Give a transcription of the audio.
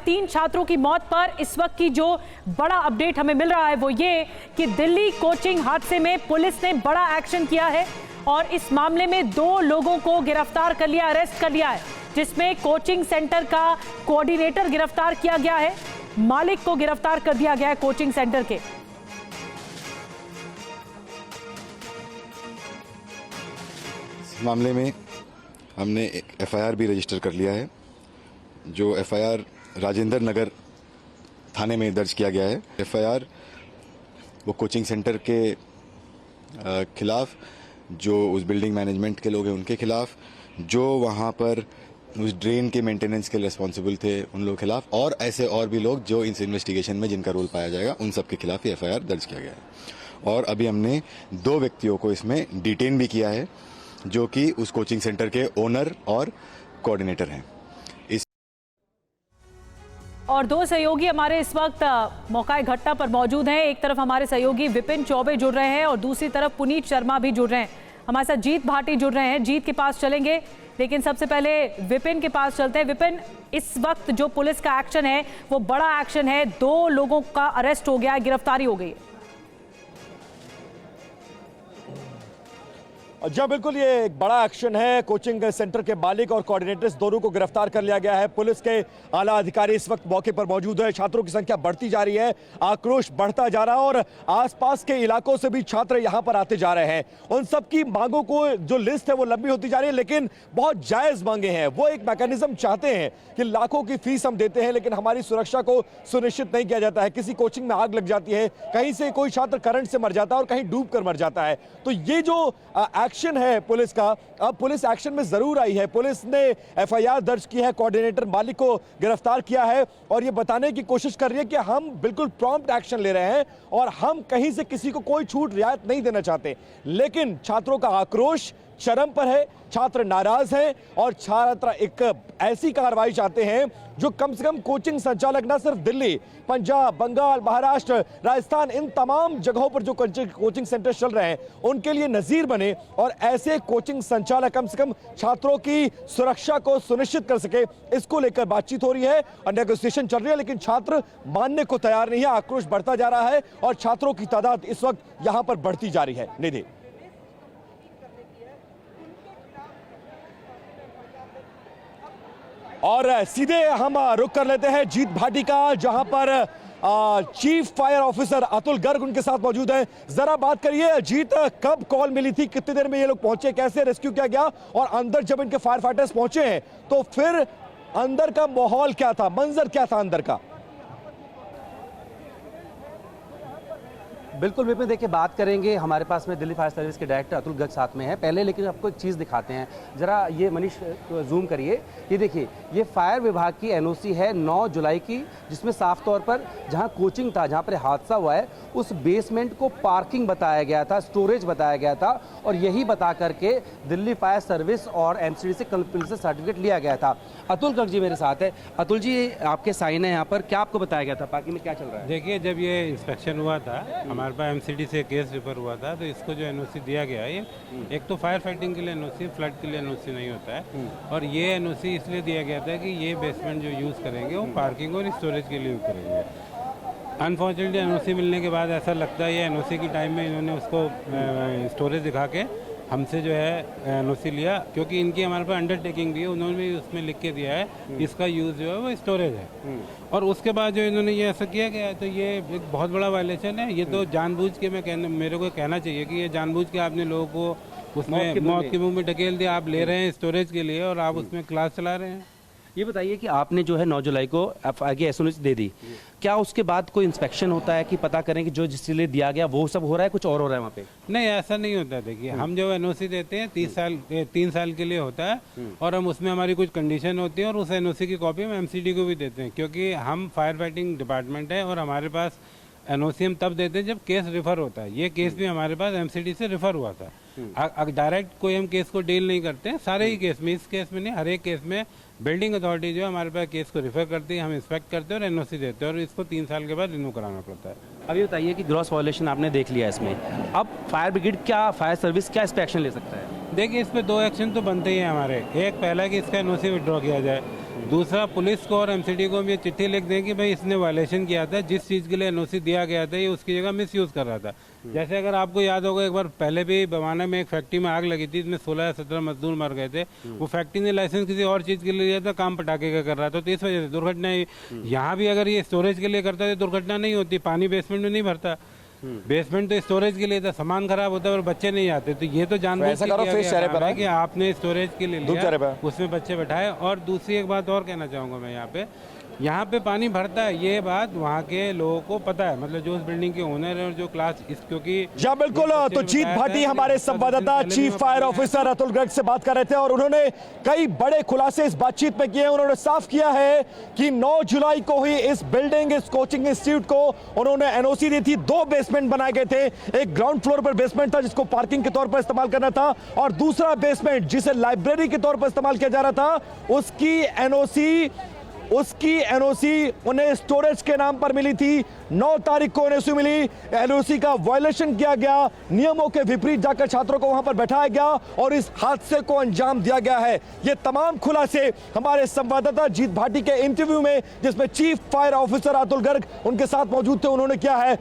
3 छात्रों की मौत पर इस वक्त की जो बड़ा अपडेट हमें मिल रहा है वो ये कि दिल्ली कोचिंग हादसे में पुलिस ने बड़ा एक्शन किया है और इस मामले में 2 लोगों को गिरफ्तार कर लिया, अरेस्ट कर लिया है, जिसमें कोचिंग सेंटर का कोऑर्डिनेटर गिरफ्तार किया गया है, मालिक को गिरफ्तार कर दिया गया है कोचिंग सेंटर के। इस मामले में हमने एक एफआईआर भी रजिस्टर कर लिया है, जो एफआईआर राजेंद्र नगर थाने में दर्ज किया गया है। एफआईआर वो कोचिंग सेंटर के खिलाफ, जो उस बिल्डिंग मैनेजमेंट के लोग हैं उनके खिलाफ, जो वहाँ पर उस ड्रेन के मेंटेनेंस के रिस्पॉन्सिबल थे उन लोगों के खिलाफ, और ऐसे और भी लोग जो इस इन्वेस्टिगेशन में जिनका रोल पाया जाएगा उन सब के खिलाफ ही एफआईआर दर्ज किया गया है। और अभी हमने 2 व्यक्तियों को इसमें डिटेन भी किया है, जो कि उस कोचिंग सेंटर के ओनर और कोऑर्डिनेटर हैं। और 2 सहयोगी हमारे इस वक्त मौका घटना पर मौजूद हैं। एक तरफ हमारे सहयोगी विपिन चौबे जुड़ रहे हैं और दूसरी तरफ पुनीत शर्मा भी जुड़ रहे हैं। हमारे साथ जीत भाटी जुड़ रहे हैं, जीत के पास चलेंगे, लेकिन सबसे पहले विपिन के पास चलते हैं। विपिन, इस वक्त जो पुलिस का एक्शन है वो बड़ा एक्शन है, 2 लोगों का अरेस्ट हो गया है, गिरफ्तारी हो गई है। जी बिल्कुल, ये एक बड़ा एक्शन है। कोचिंग सेंटर के मालिक और कोऑर्डिनेटर्स दोनों को गिरफ्तार कर लिया गया है। पुलिस के आला अधिकारी इस वक्त मौके पर मौजूद है। छात्रों की संख्या बढ़ती जा रही है, आक्रोश बढ़ता जा रहा है और आसपास के इलाकों से भी छात्र यहां पर आते जा रहे हैं। उन सब की मांगों को जो लिस्ट है वो लंबी होती जा रही है, लेकिन बहुत जायज मांगे हैं। वो एक मैकेनिज्म चाहते हैं कि लाखों की फीस हम देते हैं लेकिन हमारी सुरक्षा को सुनिश्चित नहीं किया जाता है। किसी कोचिंग में आग लग जाती है, कहीं से कोई छात्र करंट से मर जाता है और कहीं डूब कर मर जाता है। तो ये जो एक्शन है पुलिस का, अब पुलिस एक्शन में जरूर आई है। पुलिस ने एफआईआर दर्ज की है, कोऑर्डिनेटर मालिक को गिरफ्तार किया है और ये बताने की कोशिश कर रही है कि हम बिल्कुल प्रॉम्प्ट एक्शन ले रहे हैं और हम कहीं से किसी को कोई छूट रियायत नहीं देना चाहते। लेकिन छात्रों का आक्रोश चरम पर है, छात्र नाराज हैं और छात्र एक ऐसी कार्रवाई चाहते हैं जो कम से कम कोचिंग संचालक न सिर्फ दिल्ली, पंजाब, बंगाल, महाराष्ट्र, राजस्थान, इन तमाम जगहों पर जो कोचिंग सेंटर चल रहे हैं उनके लिए नजीर बने और ऐसे कोचिंग संचालक कम से कम छात्रों की सुरक्षा को सुनिश्चित कर सके। इसको लेकर बातचीत हो रही है और नेगोशिएशन चल रही है, लेकिन छात्र मानने को तैयार नहीं है। आक्रोश बढ़ता जा रहा है और छात्रों की तादाद इस वक्त यहां पर बढ़ती जा रही है। निधि, और सीधे हम रुक कर लेते हैं जीत भाटी का, जहां पर chief fire officer Atul Garg उनके साथ मौजूद है। जरा बात करिए जीत, कब कॉल मिली थी, कितनी देर में ये लोग पहुंचे, कैसे रेस्क्यू किया गया और अंदर जब इनके फायर फाइटर्स पहुंचे हैं तो फिर अंदर का माहौल क्या था, मंजर क्या था अंदर का? बिल्कुल विपिन, देखिए बात करेंगे, हमारे पास में दिल्ली फायर सर्विस के डायरेक्टर अतुल गर्ग साथ में है। पहले लेकिन आपको एक चीज़ दिखाते हैं, जरा ये मनीष जूम करिए। ये देखिए, ये फायर विभाग की एनओसी है 9 जुलाई की, जिसमें साफ तौर पर जहां कोचिंग था, जहां पर हादसा हुआ है, उस बेसमेंट को पार्किंग बताया गया था, स्टोरेज बताया गया था और यही बता करके दिल्ली फायर सर्विस और एमसीडी से कंपनी से सर्टिफिकेट लिया गया था। अतुल गर्ग जी मेरे साथ है। अतुल जी, आपके साइन है यहाँ पर, क्या आपको बताया गया था, पार्किंग में क्या चल रहा है? देखिए, जब ये इंस्पेक्शन हुआ था, हमारे पास एमसीडी से केस रिफर हुआ था, तो इसको जो एनओसी दिया गया है, ये एक तो फायर फाइटिंग के लिए एनओसी, फ्लड के लिए एनओसी नहीं होता है। और ये एनओसी इसलिए दिया गया था कि ये बेसमेंट जो यूज़ करेंगे वो पार्किंग और स्टोरेज के लिए यूज़ करेंगे। अनफॉर्चुनेटली एनओसी मिलने के बाद ऐसा लगता है ये एनओसी की टाइम में इन्होंने उसको स्टोरेज दिखा के हमसे जो है एनओसी लिया, क्योंकि इनकी हमारे पास अंडरटेकिंग भी है, उन्होंने भी उसमें लिख के दिया है इसका यूज़ जो है वो स्टोरेज है। और उसके बाद जो इन्होंने ये ऐसा किया गया है, तो ये एक बहुत बड़ा वायलेशन है। ये तो जानबूझ के मेरे को कहना चाहिए कि ये जानबूझ के आपने लोगों को उसमें मौत के मुंह में ढकेल दिया। आप ले रहे हैं स्टोरेज के लिए और आप उसमें क्लास चला रहे हैं। ये बताइए कि आपने जो है 9 जुलाई को आगे एसओसी दे दी, क्या उसके बाद कोई इंस्पेक्शन होता है कि पता करें कि जो जिसके लिए दिया गया वो सब हो रहा है, कुछ और हो रहा है वहाँ पे? नहीं, ऐसा नहीं होता है। देखिए, हम जो एनओसी देते हैं 3 साल के लिए होता है और हम उसमें हमारी कुछ कंडीशन होती है और उस एनओसी की कॉपी हम एमसीडी को भी देते हैं, क्योंकि हम फायर फाइटिंग डिपार्टमेंट है और हमारे पास एनओसी हम तब देते हैं जब केस रिफर होता है। ये केस भी हमारे पास एमसीडी से रिफर हुआ था। डायरेक्ट कोई हम केस को डील नहीं करते हैं, सारे ही केस में, इस केस में नहीं, हर एक केस में बिल्डिंग अथॉरिटी जो है हमारे पास केस को रिफर करती है, हम इंस्पेक्ट करते हैं और एनओसी देते हैं और इसको 3 साल के बाद रिन्यू कराना पड़ता है। अब ये बताइए कि ग्रॉस वायलेशन आपने देख लिया इसमें, अब फायर ब्रिगेड क्या, फायर सर्विस क्या इस पर एक्शन ले सकता है? देखिए, इस पर 2 एक्शन तो बनते ही हैं हमारे। एक पहला कि इसका एनओसी विड्रॉ किया जाए, दूसरा, पुलिस को और एमसीडी को भी ये चिट्ठी लिख दें कि भाई इसने वायलेशन किया था, जिस चीज़ के लिए एनओसी दिया गया था ये उसकी जगह मिसयूज़ कर रहा था। जैसे अगर आपको याद होगा, एक बार पहले भी बवाना में एक फैक्ट्री में आग लगी थी, इसमें 16 या 17 मजदूर मर गए थे। वो फैक्ट्री ने लाइसेंस किसी और चीज़ के लिए लिया था, काम पटाखे का कर रहा था, तो इस वजह से दुर्घटना हुई। यहाँ भी अगर ये स्टोरेज के लिए करता तो दुर्घटना नहीं होती, पानी बेसमेंट में नहीं भरता। बेसमेंट तो स्टोरेज के लिए था, सामान खराब होता है और बच्चे नहीं आते, तो ये तो जानबूझ ऐसा के करो, किया फेस गया चेहरे काम पर है आओ। कि आपने स्टोरेज के लिए धूप चेहरे लिया, पर। उसमें बच्चे बैठाए। और दूसरी एक बात और कहना चाहूँगा मैं, यहाँ पे पानी भरता है, ये बात वहाँ के लोगों को पता है, मतलब जो उस बिल्डिंग के ओनर है और जो क्लास इस, क्योंकि जी बिल्कुल। तो जीत भाटी हमारे संवाददाता chief fire officer Atul Garg से बात कर रहे थे और उन्होंने कई बड़े खुलासे इस बातचीत में किए। उन्होंने साफ किया है कि 9 जुलाई को ही इस बिल्डिंग, इस कोचिंग इंस्टीट्यूट को उन्होंने एनओसी दी थी। 2 बेसमेंट बनाए गए थे, एक ग्राउंड फ्लोर पर बेसमेंट था जिसको पार्किंग के तौर पर इस्तेमाल करना था, और दूसरा बेसमेंट जिसे लाइब्रेरी के तौर पर इस्तेमाल किया जा रहा था, उसकी एनओसी उन्हें स्टोरेज के नाम पर मिली थी। 9 तारीख को एनओसी मिली, एनओसी का वायलेशन किया गया, नियमों के विपरीत जाकर छात्रों को वहां पर बैठाया गया और इस हादसे को अंजाम दिया गया है। ये तमाम खुलासे हमारे संवाददाता जीत भाटी के इंटरव्यू में, जिसमें chief fire officer Atul Garg उनके साथ मौजूद थे, उन्होंने किया है।